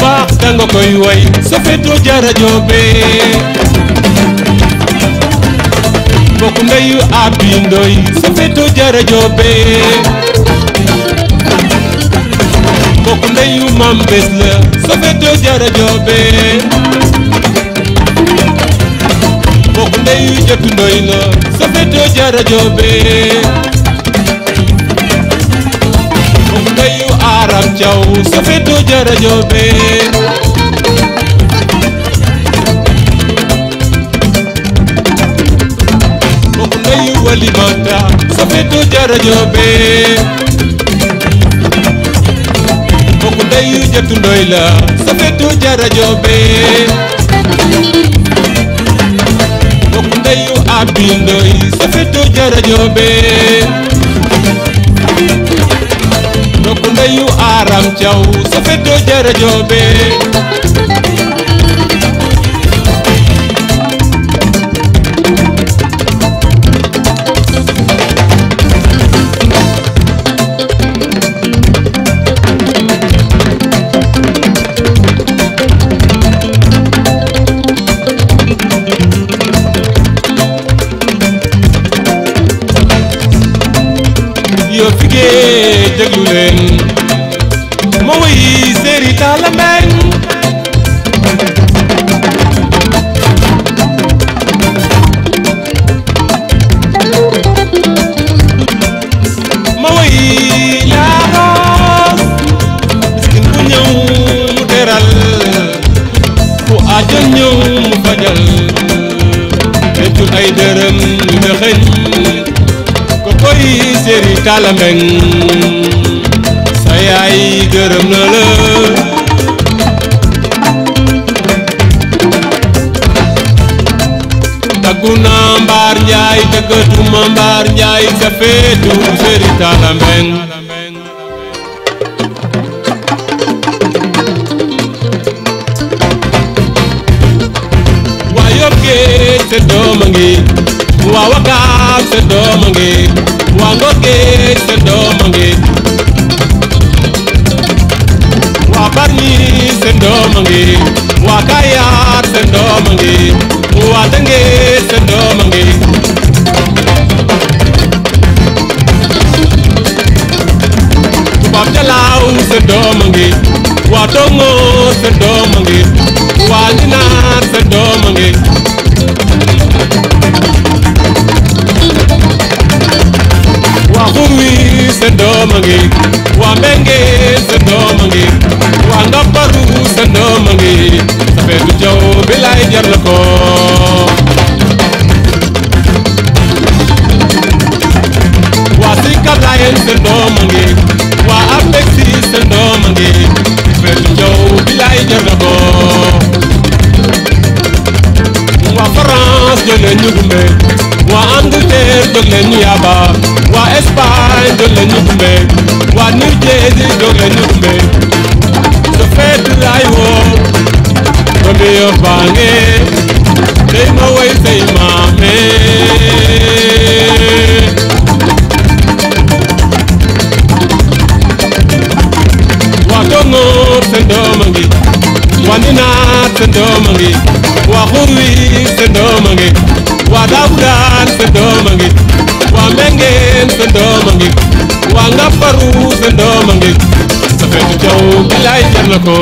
baax danga koy way sa feto jara joobe bokku ndeyu abi ndoy sa feto jara joobe bokku ndeyu mam bes la sa feto jara joobe bokku ndeyu jotu ndoy la sa feto jara joobe bokku ndeyu aram caw sa feto jara joobe bokku ndeyu walimata sa feto jara joobe bokku ndeyu jotu ndoy la sa feto jara joobe bokku ndeyu abi ndoy sa feto jara joobe bokku ndeyu aram caw sa feto jara joobe yo fige déglu leen ma woy Seri Talla Mbeng ma woy yaaroos miskin bu ñëw mu teral ku aajo ñëw mu fajal dencul ay dërëm ñu dexeñ koy Seri Talla Mbeng sa yaay gërëm na la taguna mbaar njaay tëggatuma mbaar njaay sa feetu Seri Talla Mbeng waa Yoff Géej sa doom a ngi waa Wakaam sa doom a ngi waa Ngor Géej sa doom a ngi waa Bargny sa doom a ngi waa Kayar sa doom a ngi waa Tëngéej sa doom a ngi Tubaab Jalaaw sa doom a ngi waa Tongoor sa doom a ngi waa Ndinaar sa doom a ngi waa Xurwi sa doom a ngi waa Mbenge sa doom a ngi waa Ndopparu sa doom a ngi sa feetu jaw bi lay jar na ko waa Sicap Lion sa doom a ngi waa Apexi sa doom a ngi sa feetu jaw bi lay jar na ko waa France jóg leen ñu gumbe waa Angleterre jóg leen ñu yaaba waa Espagne jóg leen ñu gumbe waa New Jersey jóg leen ñu gumbe sa feetu laay woo ba mi Yoff baa nge tey ma woy say maame waa Tongoor sa doom a ngi waa Ndinaar sa doom a ngi waa Xurwi sa doom a ngi waa Daawudaan sa doom a ngi waa Mbengeen sa doom a ngi waa Ndopparu sa doom a ngi sa feetu jaw bi lay jar na ko